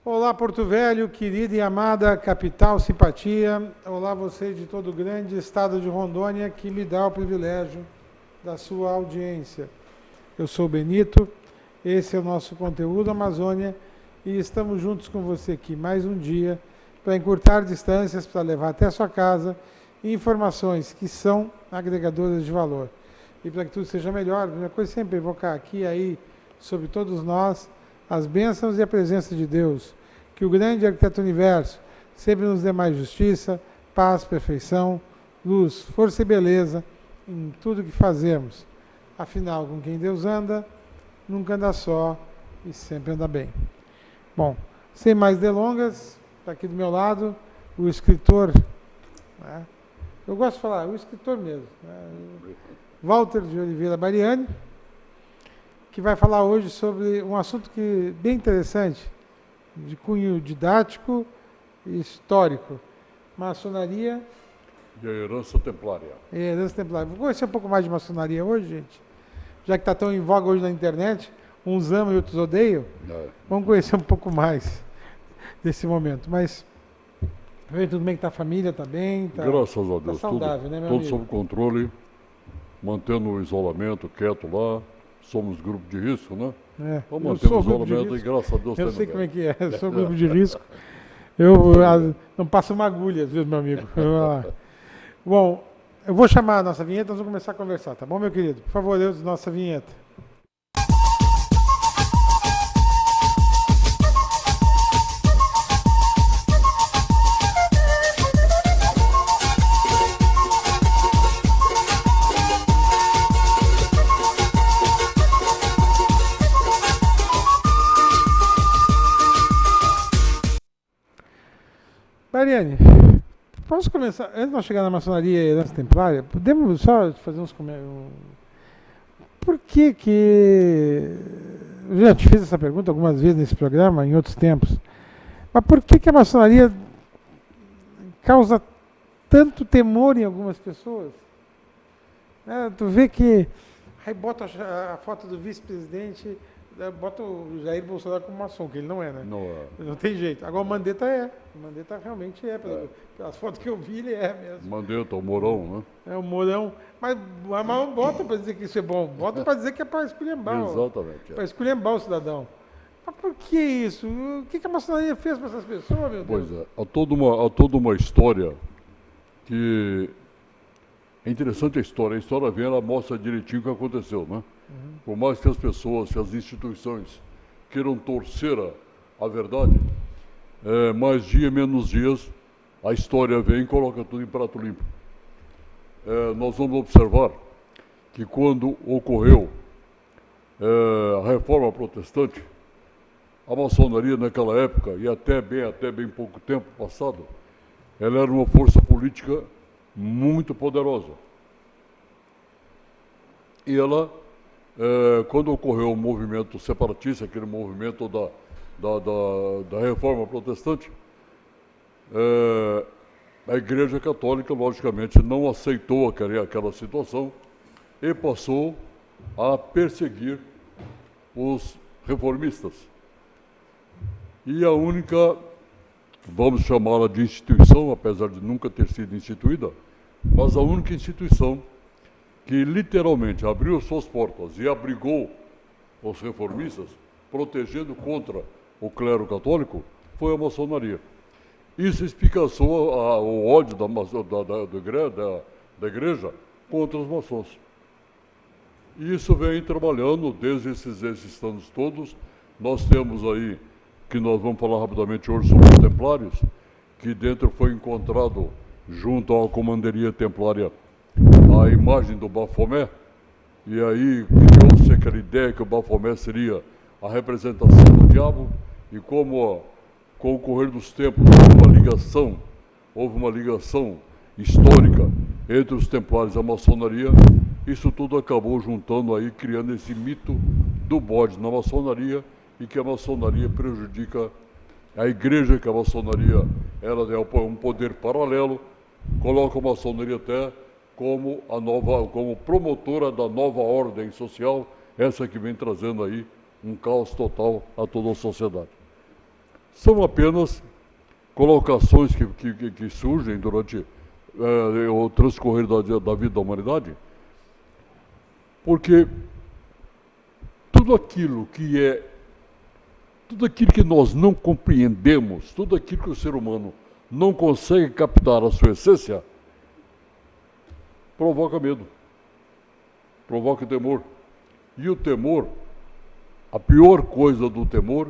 Olá, Porto Velho, querida e amada capital simpatia. Olá, você de todo o grande estado de Rondônia que me dá o privilégio da sua audiência. Eu sou o Benito, esse é o nosso conteúdo Amazônia e estamos juntos com você aqui mais um dia para encurtar distâncias, para levar até a sua casa informações que são agregadoras de valor. E para que tudo seja melhor, a primeira coisa é sempre evocar aqui e aí sobre todos nós as bênçãos e a presença de Deus. Que o grande arquiteto do universo sempre nos dê mais justiça, paz, perfeição, luz, força e beleza em tudo que fazemos. Afinal, com quem Deus anda, nunca anda só e sempre anda bem. Bom, sem mais delongas, está aqui do meu lado o escritor, né? Eu gosto de falar, o escritor mesmo, né? Walter de Oliveira Bariani, que vai falar hoje sobre um assunto bem interessante, de cunho didático e histórico. Maçonaria e a herança templária. Vou conhecer um pouco mais de maçonaria hoje, gente. Já que está tão em voga hoje na internet, uns amam e outros odeiam. Vamos conhecer um pouco mais desse momento. Mas, tudo bem que está a família, está bem? Graças a Deus. Está saudável, né, meu tudo amigo? sob controle, mantendo o isolamento quieto lá. Somos grupo de risco, né? Vamos manter o isolamento e graças a Deus. Eu sei como é que é, eu sou grupo de risco. Eu não passo uma agulha, às vezes, meu amigo. Bom, eu vou chamar a nossa vinheta, nós vamos começar a conversar, tá bom, meu querido? Por favor, Deus, nossa vinheta. Mariane, vamos começar, antes de nós chegar na maçonaria e herança templária, podemos só fazer uns comentários? Por que eu já te fiz essa pergunta algumas vezes nesse programa, em outros tempos, mas por que a maçonaria causa tanto temor em algumas pessoas? Tu vê que aí bota a foto do vice-presidente, bota o Jair Bolsonaro como maçom, que ele não é, né? Não é. Não tem jeito. Agora o Mandetta é. O Mandetta realmente é. Pelas fotos que eu vi, ele é mesmo. Mandetta, o Mourão, né? É o Mourão. Mas não bota para dizer que isso é bom. Bota para dizer que é para esculhambar. Exatamente. Para esculhambar o cidadão. Mas por que isso? O que a maçonaria fez para essas pessoas, meu Deus? Pois é. Há toda uma história que... É interessante a história. A história vem, ela mostra direitinho o que aconteceu, né? Por mais que as pessoas, que as instituições queiram torcer a verdade, mais dia, menos dias, a história vem e coloca tudo em prato limpo. Nós vamos observar que quando ocorreu a reforma protestante, a maçonaria naquela época, e até bem pouco tempo passado, ela era uma força política muito poderosa. E ela... quando ocorreu o movimento separatista, aquele movimento da reforma protestante, a Igreja Católica, logicamente, não aceitou aquela situação e passou a perseguir os reformistas. E a única, vamos chamá-la de instituição, apesar de nunca ter sido instituída, mas a única instituição que literalmente abriu suas portas e abrigou os reformistas, protegendo contra o clero católico, foi a maçonaria. Isso explicaçou o ódio da igreja contra os maçons. E isso vem trabalhando desde esses anos todos. Nós temos aí, que nós vamos falar rapidamente hoje sobre os templários, que dentro foi encontrado, junto à comanderia templária, a imagem do Bafomé, e aí criou-se aquela ideia que o Bafomé seria a representação do diabo, e como com o correr dos tempos houve uma ligação histórica entre os templários e a maçonaria, isso tudo acabou juntando aí, criando esse mito do bode na maçonaria, e que a maçonaria prejudica a igreja, que a maçonaria ela é um poder paralelo, coloca a maçonaria até como promotora da nova ordem social, essa que vem trazendo aí um caos total a toda a sociedade. são apenas colocações que surgem durante o transcorrer da vida da humanidade, porque tudo aquilo que nós não compreendemos, tudo aquilo que o ser humano não consegue captar a sua essência, provoca medo, provoca temor. E o temor, a pior coisa do temor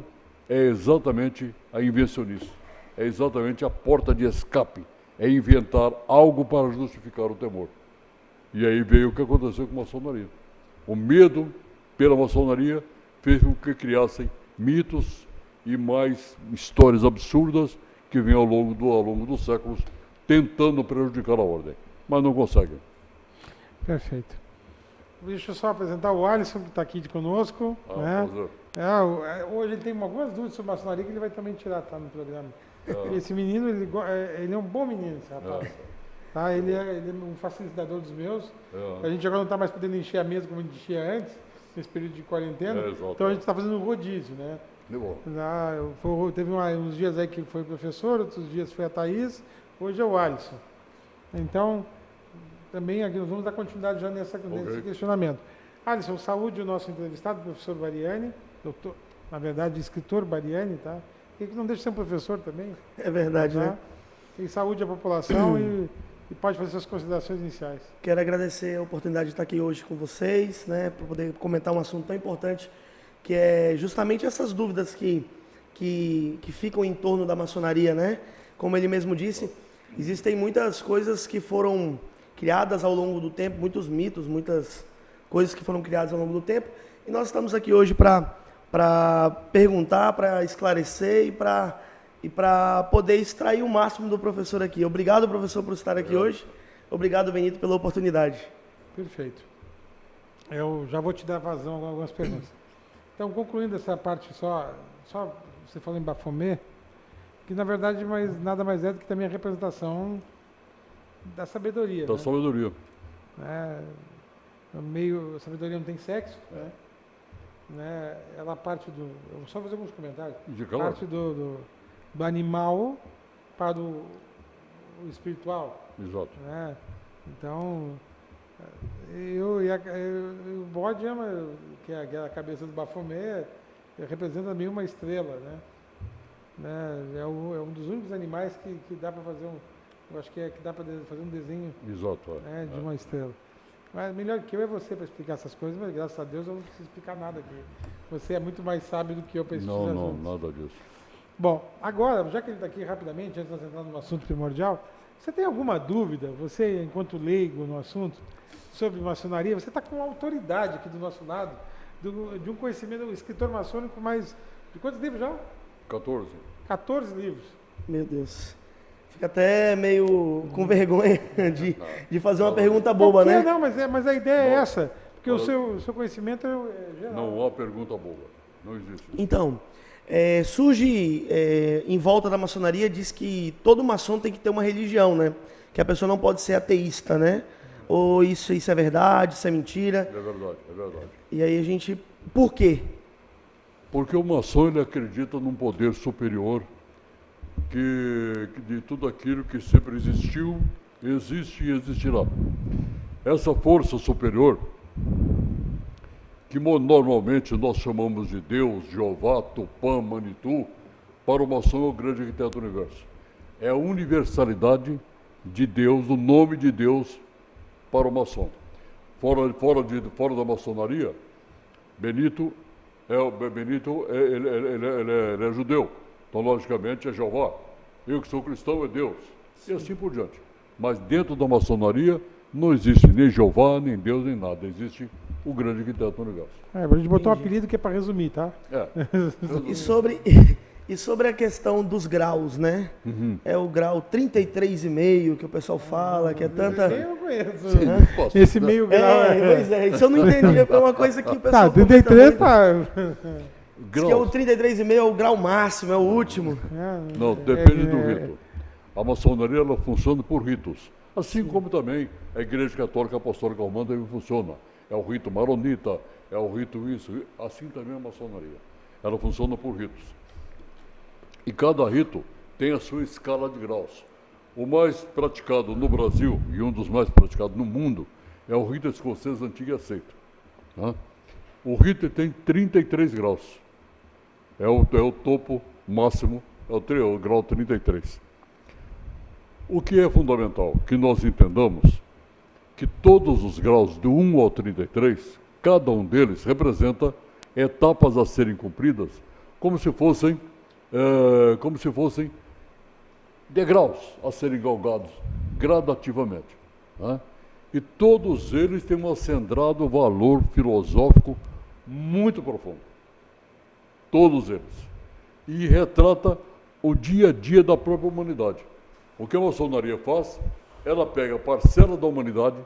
é exatamente a invencionice, é exatamente a porta de escape, é inventar algo para justificar o temor. E aí veio o que aconteceu com a maçonaria. O medo pela maçonaria fez com que criassem mitos e mais histórias absurdas que vêm ao longo dos séculos tentando prejudicar a ordem, mas não conseguem. Perfeito. Deixa eu só apresentar o Alisson, que está aqui conosco. Né? Hoje ele tem algumas dúvidas sobre maçonaria que ele vai também tirar, tá, no programa. Esse menino, ele é um bom menino, esse rapaz. Tá? Ele é um facilitador dos meus. A gente agora não está mais podendo encher a mesa como a gente enchia antes, nesse período de quarentena. Então a gente está fazendo um rodízio, né? Teve uns dias aí que foi o professor, outros dias foi a Thaís, hoje é o Alisson. Então, também aqui nós vamos dar continuidade já nesse questionamento. Alisson, saúde o nosso entrevistado, professor Bariani, doutor, na verdade, escritor Bariani, tá? Ele não deixa de ser um professor também. É verdade, tá? Né? E saúde à população e pode fazer suas considerações iniciais. Quero agradecer a oportunidade de estar aqui hoje com vocês, né, para poder comentar um assunto tão importante, que é justamente essas dúvidas que ficam em torno da maçonaria, né? Como ele mesmo disse, existem muitas coisas que foram criadas ao longo do tempo, muitos mitos, muitas coisas que foram criadas ao longo do tempo, e nós estamos aqui hoje para perguntar, para esclarecer e para poder extrair o máximo do professor aqui. Obrigado, professor, por estar aqui hoje. Obrigado, Benito, pela oportunidade. Perfeito. Eu já vou te dar vazão a algumas perguntas. Então, concluindo essa parte só você falou em Baphomet, que na verdade nada mais é do que também a representação da sabedoria. Da sabedoria. A sabedoria não tem sexo, né? Ela parte do... Eu vou só fazer alguns comentários. Parte do animal para o espiritual. Exato. Né? Então, o bode, que é a cabeça do Baphomet, representa também uma estrela, né? É um dos únicos animais que dá para fazer eu acho que dá para fazer um desenho. Exato, de uma estrela. Mas melhor que eu é você para explicar essas coisas, mas graças a Deus eu não preciso explicar nada aqui. Você é muito mais sábio do que eu para esses assuntos. Não, nada disso. Bom, agora, já que ele está aqui rapidamente, antes de nós entrarmos no assunto primordial, você tem alguma dúvida, você, enquanto leigo no assunto, sobre maçonaria? Você está com autoridade aqui do nosso lado, de um conhecimento, um escritor maçônico, mais... De quantos livros já? 14. 14 livros. Meu Deus. Fica até meio com vergonha de fazer uma pergunta boba, né? Não, mas a ideia é essa, porque o seu conhecimento é geral. Não há pergunta boba, não existe. Então, surge em volta da maçonaria, diz que todo maçom tem que ter uma religião, né? Que a pessoa não pode ser ateísta, né? Ou isso é verdade, isso é mentira? É verdade. E aí por quê? Porque o maçom, ele acredita num poder superior que de tudo aquilo que sempre existiu, existe e existirá. Essa força superior, que normalmente nós chamamos de Deus, Jeová, Tupã, Manitou, para o maçom é o grande arquiteto do universo. É a universalidade de Deus, o nome de Deus para o maçom. Fora da maçonaria, Benito ele é judeu. Então, logicamente, é Jeová. Eu que sou cristão é Deus. E assim por diante. Mas dentro da maçonaria não existe nem Jeová, nem Deus, nem nada. Existe o grande arquiteto do universo. A gente botou um apelido que é para resumir, tá? E sobre a questão dos graus, né? Uhum. É o grau 33,5 que o pessoal fala, que é tanta... Eu não conheço. Esse meio grau Pois é, isso eu não entendi. É uma coisa que o pessoal... Tá, 33 tá... Diz que é o 33,5 é o grau máximo, é o último. Não, depende do rito. A maçonaria, ela funciona por ritos. Assim como também a Igreja Católica Apostólica Romana também funciona. É o rito maronita, é o rito isso. Assim também a maçonaria. Ela funciona por ritos. E cada rito tem a sua escala de graus. O mais praticado no Brasil, e um dos mais praticados no mundo, é o rito escocês antigo e aceito. Né? O rito tem 33 graus. É o topo máximo, é o grau 33. O que é fundamental? Que nós entendamos que todos os graus do 1 ao 33, cada um deles representa etapas a serem cumpridas, como se fossem degraus a serem galgados gradativamente. Né? E todos eles têm um acendrado valor filosófico muito profundo. Todos eles. E retrata o dia a dia da própria humanidade. O que a maçonaria faz? Ela pega a parcela da humanidade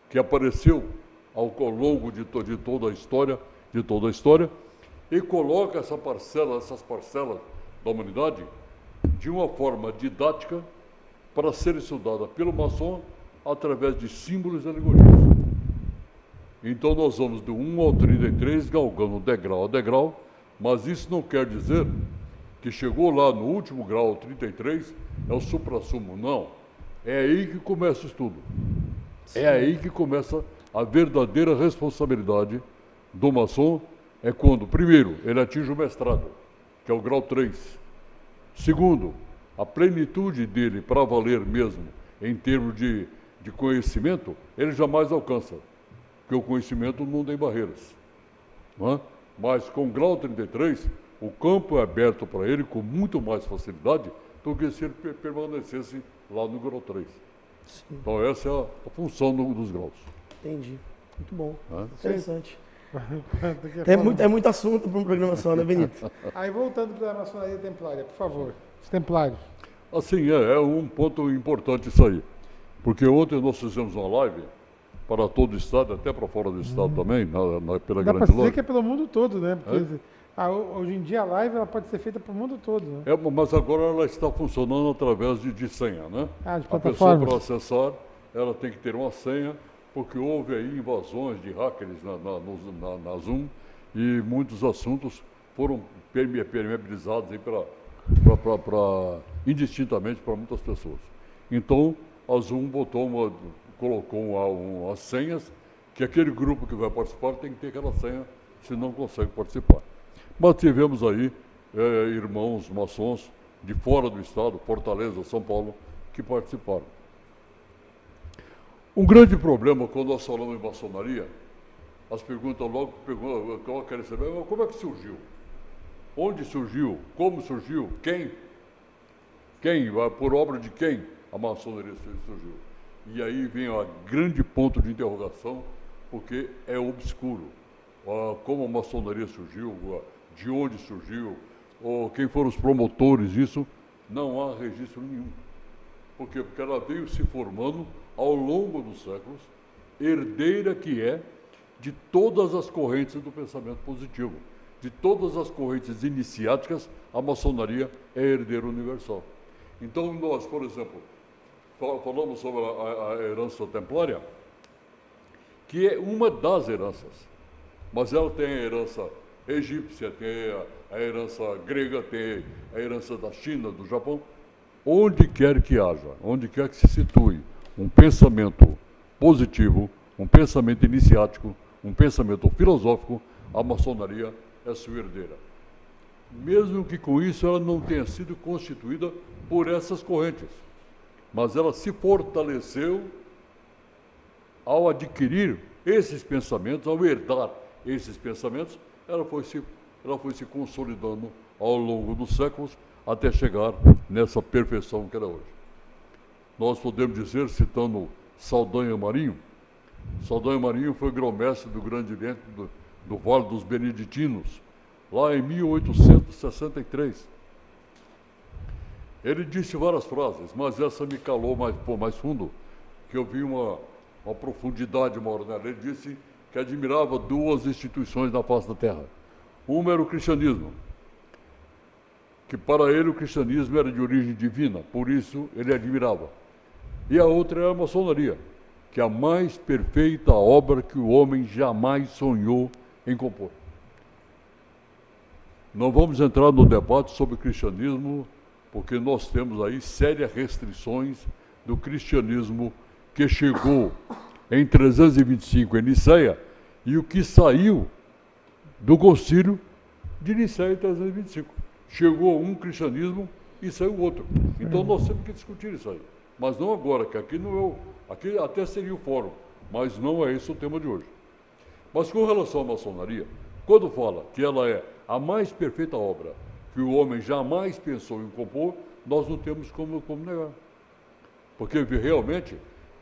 que apareceu ao longo de toda a história, e coloca essas parcelas da humanidade de uma forma didática para ser estudada pelo maçom através de símbolos e alegorias. Então nós vamos do 1 ao 33 galgando degrau a degrau, mas isso não quer dizer que chegou lá no último grau, 33, é o suprassumo. Não. É aí que começa o estudo. É aí que começa a verdadeira responsabilidade do maçom. É quando, primeiro, ele atinge o mestrado, que é o grau 3. Segundo, a plenitude dele para valer mesmo, em termos de conhecimento, ele jamais alcança, porque o conhecimento não tem barreiras. Não é? Mas com o grau 33, o campo é aberto para ele com muito mais facilidade do que se ele permanecesse lá no grau 3. Sim. Então essa é a função dos graus. Entendi. Muito bom. É? Interessante. É muito assunto para um programa só, né, Benito? Aí voltando para a maçonaria templária, por favor. Os templários. Assim, é um ponto importante isso aí. Porque ontem nós fizemos uma live para todo o estado, até para fora do estado também, pela Dá grande para dizer loja. que é pelo mundo todo, né? Porque hoje em dia a live ela pode ser feita para o mundo todo, né? Mas agora ela está funcionando através de senha, né? De a pessoa, plataformas. para acessar, ela tem que ter uma senha, porque houve aí invasões de hackers na Zoom e muitos assuntos foram permeabilizados aí indistintamente para muitas pessoas. Então, a Zoom colocou as senhas, que aquele grupo que vai participar tem que ter aquela senha, senão não consegue participar. Mas tivemos aí irmãos maçons de fora do estado, Fortaleza, São Paulo, que participaram. Um grande problema quando nós falamos em maçonaria, as perguntas logo querem saber, mas como é que surgiu? Onde surgiu? Como surgiu? Quem? Por obra de quem a maçonaria surgiu? E aí vem o grande ponto de interrogação, porque é obscuro. Como a maçonaria surgiu, de onde surgiu, ou quem foram os promotores disso, não há registro nenhum. Por quê? Porque ela veio se formando ao longo dos séculos, herdeira que é de todas as correntes do pensamento positivo. De todas as correntes iniciáticas, a maçonaria é herdeira universal. Então nós, por exemplo, falamos sobre a herança templária, que é uma das heranças, mas ela tem a herança egípcia, tem a herança grega, tem a herança da China, do Japão. Onde quer que haja, onde quer que se situe um pensamento positivo, um pensamento iniciático, um pensamento filosófico, a maçonaria é sua herdeira. Mesmo que com isso ela não tenha sido constituída por essas correntes, mas ela se fortaleceu ao adquirir esses pensamentos, ao herdar esses pensamentos, ela foi se consolidando ao longo dos séculos até chegar nessa perfeição que ela é hoje. Nós podemos dizer, citando Saldanha Marinho, Saldanha Marinho foi grão-mestre do grande evento do Vale dos Beneditinos, lá em 1863. Ele disse várias frases, mas essa me calou mais fundo, que eu vi uma profundidade maior nela. Ele disse que admirava duas instituições na face da terra. Uma era o cristianismo, que para ele o cristianismo era de origem divina, por isso ele admirava. E a outra era a maçonaria, que é a mais perfeita obra que o homem jamais sonhou em compor. Não vamos entrar no debate sobre o cristianismo, porque nós temos aí sérias restrições do cristianismo que chegou em 325 em Nicéia e o que saiu do concílio de Nicéia em 325. Chegou um cristianismo e saiu outro. Então nós temos que discutir isso aí. Mas não agora, que aqui não é o, aqui até seria o fórum, mas não é esse o tema de hoje. Mas com relação à maçonaria, quando fala que ela é a mais perfeita obra que o homem jamais pensou em compor, nós não temos como negar. Porque realmente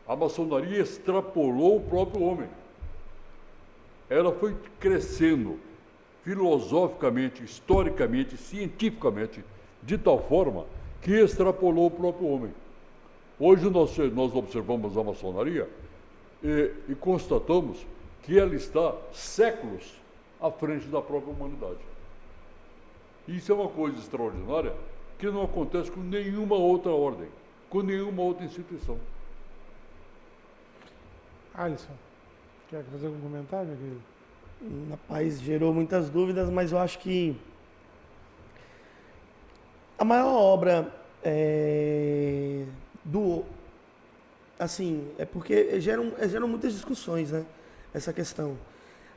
a maçonaria extrapolou o próprio homem. Ela foi crescendo filosoficamente, historicamente, cientificamente, de tal forma que extrapolou o próprio homem. Hoje nós observamos a maçonaria e constatamos que ela está séculos à frente da própria humanidade. Isso é uma coisa extraordinária que não acontece com nenhuma outra ordem, com nenhuma outra instituição. Alisson, quer fazer algum comentário, meu querido? Rapaz, gerou muitas dúvidas, mas eu acho que a maior obra assim, é porque geram muitas discussões, né? Essa questão.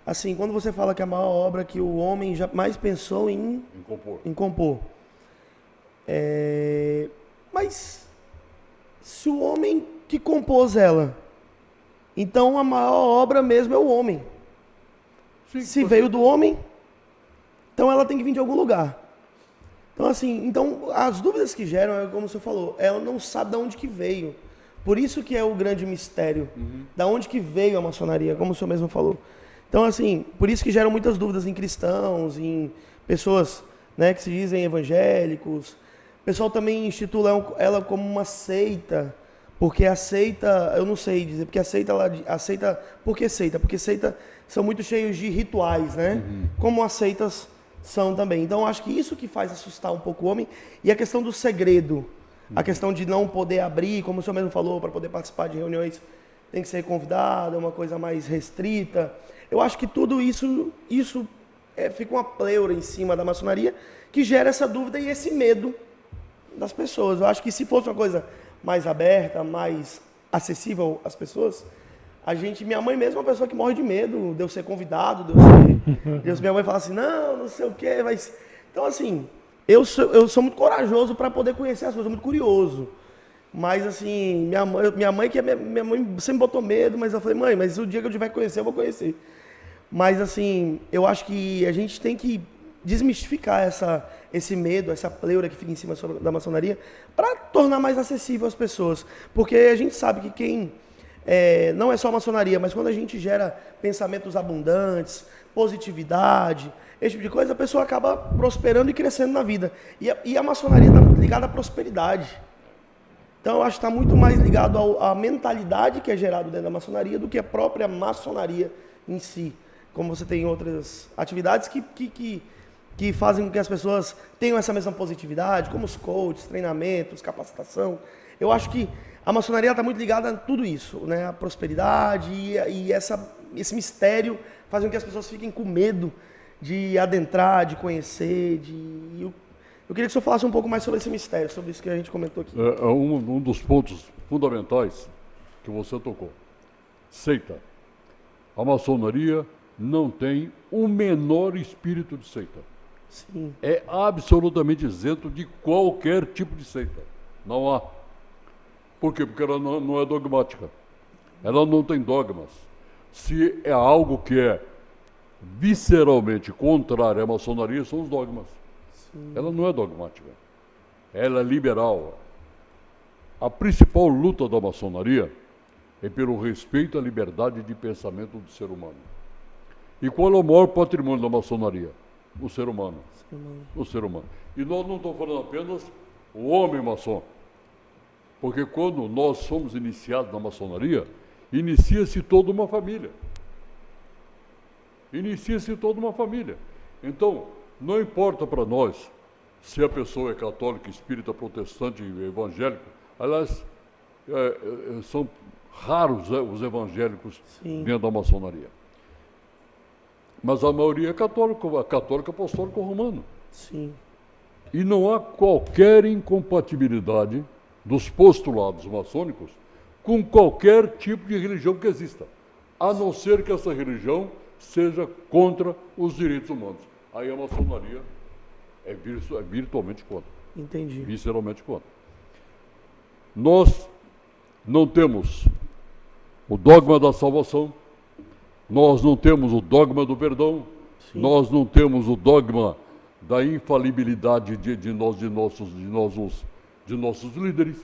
Assim, quando você fala que a maior obra que o homem jamais pensou em compor. Mas se o homem que compôs ela, então a maior obra mesmo é o homem. Sim, se veio do homem, então ela tem que vir de algum lugar. Então, assim, as dúvidas que geram, é como você falou, ela não sabe de onde que veio. Por isso que é o grande mistério, da onde que veio a maçonaria, como o senhor mesmo falou. Então, assim, por isso que geram muitas dúvidas em cristãos, em pessoas, né, que se dizem evangélicos. O pessoal também institui ela como uma seita, porque a seita, eu não sei dizer, porque por que seita? Porque seita são muito cheios de rituais, né? Como as seitas são também. Então, eu acho que isso que faz assustar um pouco o homem, e a questão do segredo, a questão de não poder abrir, como o senhor mesmo falou, para poder participar de reuniões, tem que ser convidado, é uma coisa mais restrita. Eu acho que tudo isso fica uma pleura em cima da maçonaria, que gera essa dúvida e esse medo das pessoas. Eu acho que se fosse uma coisa mais aberta, mais acessível às pessoas, minha mãe mesmo é uma pessoa que morre de medo de eu ser convidado, minha mãe fala assim, não sei o quê, mas... Então, assim, eu sou muito corajoso para poder conhecer as coisas, muito curioso. Mas, assim, minha mãe sempre botou medo, mas eu falei, mãe, mas o dia que eu tiver que conhecer, eu vou conhecer. Mas, assim, eu acho que a gente tem que desmistificar esse medo, essa pleura que fica em cima da maçonaria, para tornar mais acessível às pessoas. Porque a gente sabe que não é só a maçonaria, mas quando a gente gera pensamentos abundantes, positividade, esse tipo de coisa, a pessoa acaba prosperando e crescendo na vida. E a maçonaria está muito ligada à prosperidade. Então, eu acho que está muito mais ligado à mentalidade que é gerada dentro da maçonaria do que a própria maçonaria em si. Como você tem outras atividades que fazem com que as pessoas tenham essa mesma positividade, como os coaches, treinamentos, capacitação. Eu acho que a maçonaria está muito ligada a tudo isso, né? A prosperidade e esse mistério fazem com que as pessoas fiquem com medo de adentrar, de conhecer. Eu queria que o senhor falasse um pouco mais sobre esse mistério, sobre isso que a gente comentou aqui. Um dos pontos fundamentais que você tocou. Seita. A maçonaria não tem o menor espírito de seita. Sim. É absolutamente isento de qualquer tipo de seita. Não há. Por quê? Porque ela não é dogmática. Ela não tem dogmas. Se é algo que é visceralmente contrário à maçonaria, são os dogmas. Sim. Ela não é dogmática. Ela é liberal. A principal luta da maçonaria é pelo respeito à liberdade de pensamento do ser humano. E qual é o maior patrimônio da maçonaria? O ser humano. O ser humano. E nós não estamos falando apenas o homem maçom. Porque quando nós somos iniciados na maçonaria, inicia-se toda uma família. Inicia-se toda uma família. Então, não importa para nós se a pessoa é católica, espírita, protestante, evangélico. Aliás, são raros os evangélicos dentro da maçonaria. Mas a maioria é católica apostólico romano. Sim. E não há qualquer incompatibilidade dos postulados maçônicos com qualquer tipo de religião que exista, a não ser que essa religião seja contra os direitos humanos. Aí a maçonaria é virtualmente contra, Entendi. visceralmente contra. Nós não temos o dogma da salvação, nós não temos o dogma do perdão, Sim. nós não temos o dogma da infalibilidade de nossos líderes.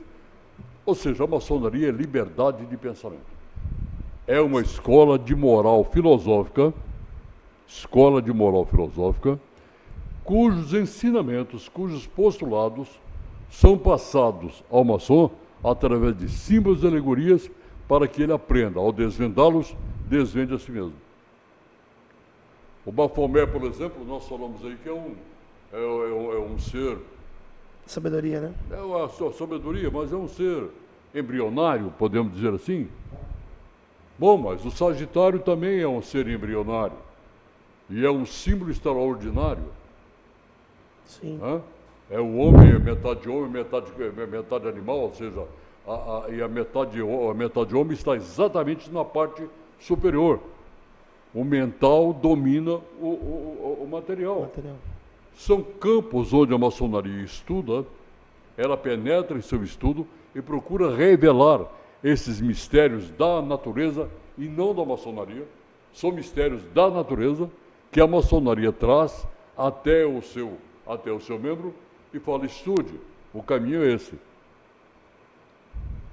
Ou seja, a maçonaria é liberdade de pensamento. É uma escola de moral filosófica, cujos ensinamentos, cujos postulados são passados ao maçom através de símbolos e alegorias para que ele aprenda, ao desvendá-los, desvende a si mesmo. O Bafomé, por exemplo, nós falamos aí que é um ser... Sabedoria, né? É uma sabedoria, mas é um ser embrionário, podemos dizer assim. Bom, mas o Sagitário também é um ser embrionário. E é um símbolo extraordinário. Sim. Né? É o homem, metade animal, ou seja, e a metade homem está exatamente na parte superior. O mental domina o material. São campos onde a maçonaria estuda, ela penetra em seu estudo e procura revelar esses mistérios da natureza e não da maçonaria. São mistérios da natureza que a maçonaria traz até o seu membro e fala, estude, o caminho é esse.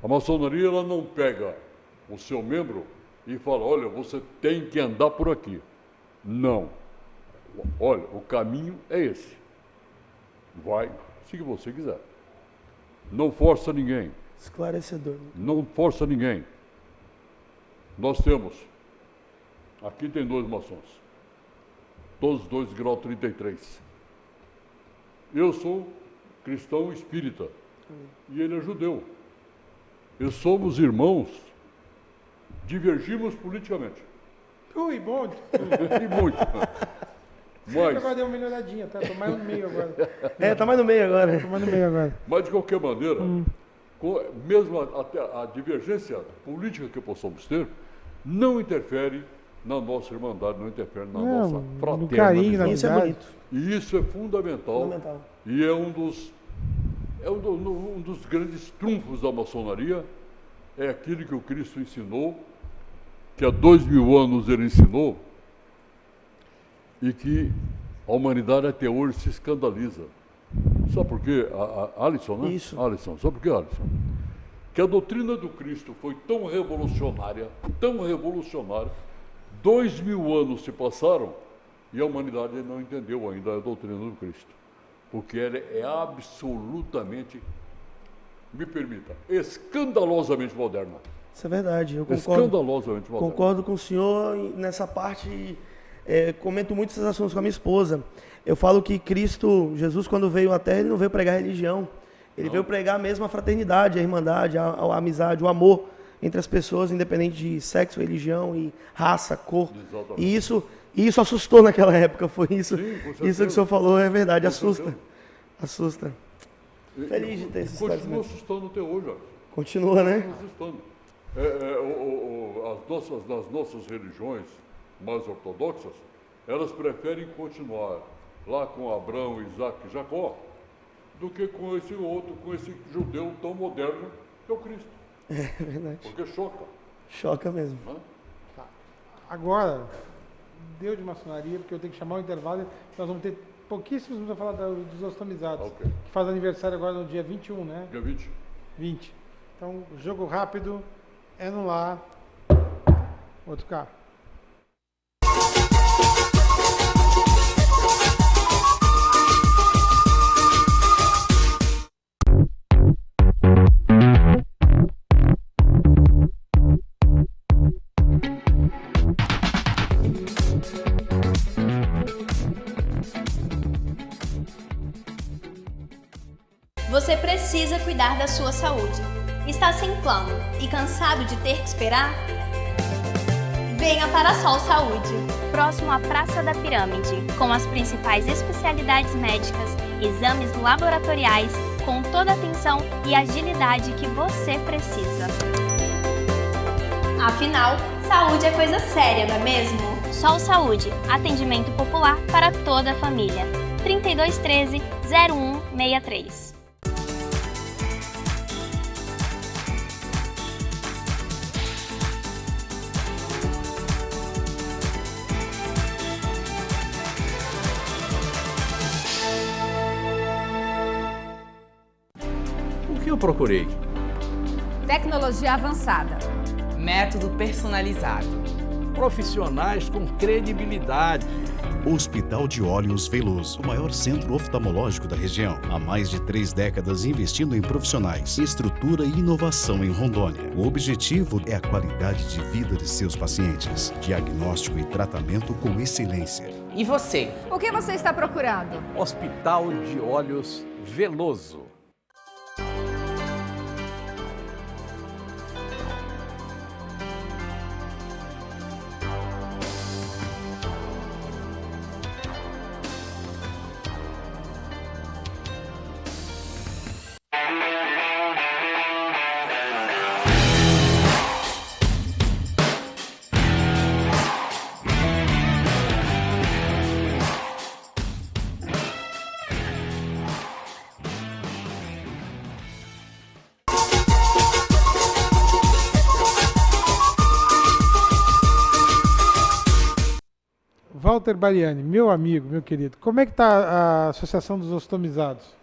A maçonaria ela não pega o seu membro e fala, olha, você tem que andar por aqui. Não. Olha, o caminho é esse. Vai, se você quiser. Não força ninguém. Esclarecedor. Não força ninguém. Nós temos, aqui tem 2 maçons, todos 2 grau 33. Eu sou cristão espírita e ele é judeu. E somos irmãos, divergimos politicamente. Ui, bom. E muito. Mas, agora deu uma melhoradinha, tá? Tô mais no meio agora. Tá mais no meio agora. Tô mais no meio agora. mas de qualquer maneira, mesmo até a divergência política que possamos ter, não interfere na nossa irmandade, não interfere na nossa no carinho, na Isso é bonito. E isso é fundamental. E é um dos grandes trunfos da maçonaria, é aquilo que o Cristo ensinou, que há 2000 anos ele ensinou, e que a humanidade até hoje se escandaliza. Sabe por quê? Alisson, né? Isso. Alisson, sabe por quê, Alisson? Que a doutrina do Cristo foi tão revolucionária, 2000 anos se passaram e a humanidade não entendeu ainda a doutrina do Cristo. Porque ela é absolutamente, me permita, escandalosamente moderna. Isso é verdade, eu concordo. Escandalosamente moderna. Concordo com o senhor nessa parte. Comento muito esses assuntos com a minha esposa. Eu falo que Cristo, Jesus, quando veio à Terra, ele não veio pregar religião. Ele veio pregar mesmo a fraternidade, a irmandade, a amizade, o amor entre as pessoas, independente de sexo, religião e raça, cor. Exatamente. E isso assustou naquela época, foi isso. Sim, com certeza. Isso que o senhor falou é verdade, Com assusta. certeza. Assusta. Feliz de ter esses Continua esclarecimentos. assustando até hoje, Alisson. Continua, né? Assustando. As nossas religiões mais ortodoxas, elas preferem continuar lá com Abraão, Isaac e Jacó, do que com esse judeu tão moderno que é o Cristo. É verdade. Porque choca. Choca mesmo. Né? Agora, deu de maçonaria, porque eu tenho que chamar o intervalo. Nós vamos ter pouquíssimos minutos a falar dos ostamizados, Ok. que faz aniversário agora no dia 21, né? Dia 20. 20. Então, jogo rápido, é no lar. Outro carro. Você precisa cuidar da sua saúde. Está sem plano e cansado de ter que esperar? venha para Sol Saúde. Próximo à Praça da Pirâmide, com as principais especialidades médicas, exames laboratoriais, com toda a atenção e agilidade que você precisa. Afinal, saúde é coisa séria, não é mesmo? Sol Saúde, atendimento popular para toda a família. 3213 0163. O que eu procurei? Tecnologia avançada. Método personalizado. Profissionais com credibilidade. Hospital de Olhos Veloso, o maior centro oftalmológico da região. Há mais de 3 décadas investindo em profissionais, estrutura e inovação em Rondônia. O objetivo é a qualidade de vida de seus pacientes. Diagnóstico e tratamento com excelência. E você? O que você está procurando? Hospital de Olhos Veloso. Walter Bariani, meu amigo, meu querido, como é que está a Associação dos Ostomizados?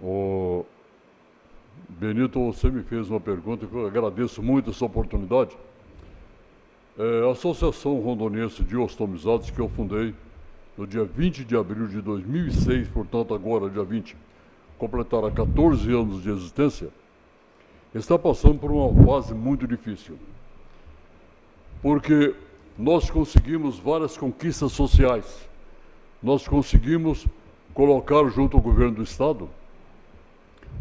Ô, Benito, você me fez uma pergunta que eu agradeço muito essa oportunidade. A Associação Rondoniense de Ostomizados, que eu fundei no dia 20 de abril de 2006, portanto agora, dia 20, completaram 14 anos de existência, está passando por uma fase muito difícil. Porque nós conseguimos várias conquistas sociais. Nós conseguimos colocar junto ao governo do Estado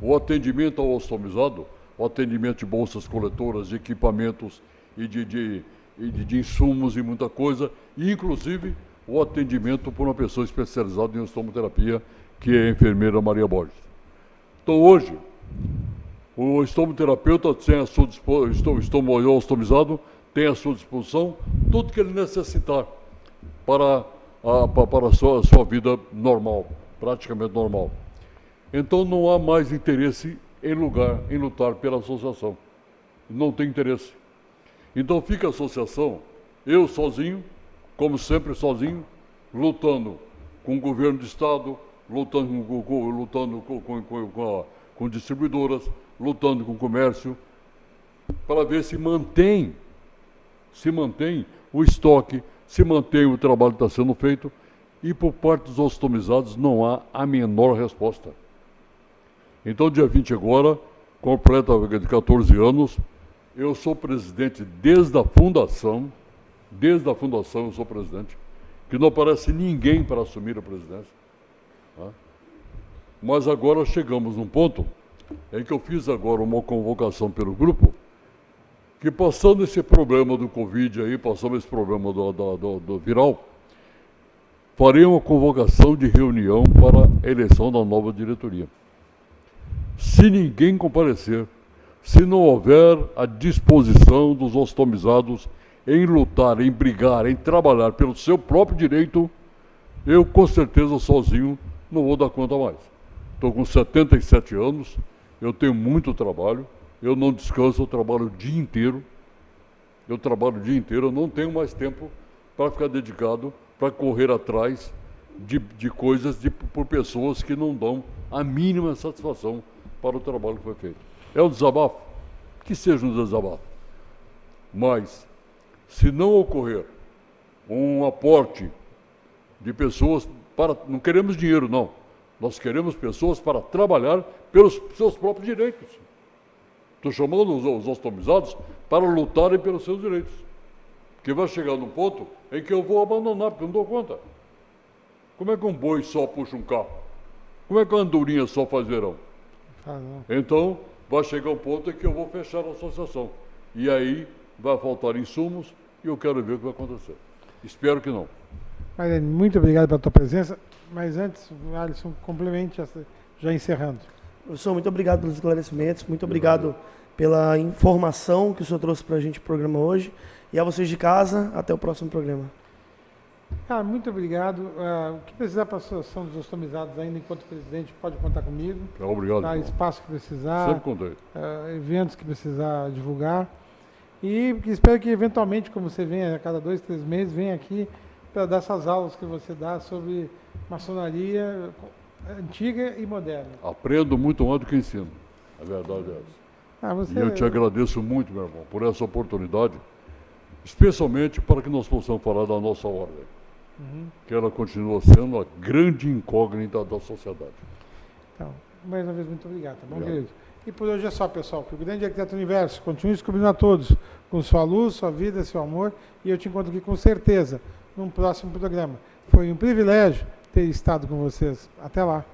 o atendimento ao ostomizado, o atendimento de bolsas coletoras, de equipamentos e de insumos e muita coisa, e inclusive o atendimento por uma pessoa especializada em ostomoterapia, que é a enfermeira Maria Borges. Então hoje, o estomoterapeuta tem a sua disposição, ostomizado tem à sua disposição tudo que ele necessitar para a sua vida normal, praticamente normal. Então não há mais interesse em lutar pela associação. Não tem interesse. Então fica a associação, eu sozinho, como sempre sozinho, lutando com o governo do Estado, lutando com distribuidoras, lutando com o comércio, para ver se mantém o estoque, se mantém o trabalho que está sendo feito, e por parte dos ostomizados não há a menor resposta. Então, dia 20 agora, completa de 14 anos, eu sou presidente desde a fundação eu sou presidente, que não aparece ninguém para assumir a presidência. Tá? Mas agora chegamos num ponto em que eu fiz agora uma convocação pelo grupo, que passando esse problema do Covid aí, passando esse problema do viral, farei uma convocação de reunião para a eleição da nova diretoria. Se ninguém comparecer, se não houver a disposição dos ostomizados em lutar, em brigar, em trabalhar pelo seu próprio direito, eu com certeza sozinho não vou dar conta mais. Estou com 77 anos, eu tenho muito trabalho, eu não descanso, eu trabalho o dia inteiro. Eu não tenho mais tempo para ficar dedicado, para correr atrás de coisas por pessoas que não dão a mínima satisfação para o trabalho que foi feito. É um desabafo? Que seja um desabafo. Mas, se não ocorrer um aporte de pessoas não queremos dinheiro, não. Nós queremos pessoas para trabalhar pelos seus próprios direitos. Estou chamando os ostomizados para lutarem pelos seus direitos. Porque vai chegar num ponto em que eu vou abandonar, porque eu não dou conta. Como é que um boi só puxa um carro? Como é que uma andorinha só faz verão? Então, vai chegar um ponto em que eu vou fechar a associação. E aí vai faltar insumos, e eu quero ver o que vai acontecer. Espero que não. Marlene, muito obrigado pela tua presença, mas antes, Alisson, complemente, já encerrando. Professor, muito obrigado pelos esclarecimentos, muito obrigado pela informação que o senhor trouxe para a gente no programa hoje. E a vocês de casa, até o próximo programa. Cara, muito obrigado. O que precisar para a Associação dos Ostomizados ainda enquanto presidente, pode contar comigo. Obrigado. Tá, espaço que precisar, sempre contei. eventos que precisar divulgar. E espero que eventualmente, como você venha a cada 2, 3 meses, venha aqui para dar essas aulas que você dá sobre maçonaria antiga e moderna. Aprendo muito mais do que ensino. A verdade é essa. E eu te agradeço muito, meu irmão, por essa oportunidade, especialmente para que nós possamos falar da nossa ordem, que ela continua sendo a grande incógnita da sociedade. Então, mais uma vez, muito obrigado, tá bom, querido? E por hoje é só, pessoal, que o grande arquiteto do universo continue descobrindo a todos com sua luz, sua vida, seu amor, e eu te encontro aqui com certeza num próximo programa. Foi um privilégio ter estado com vocês. Até lá.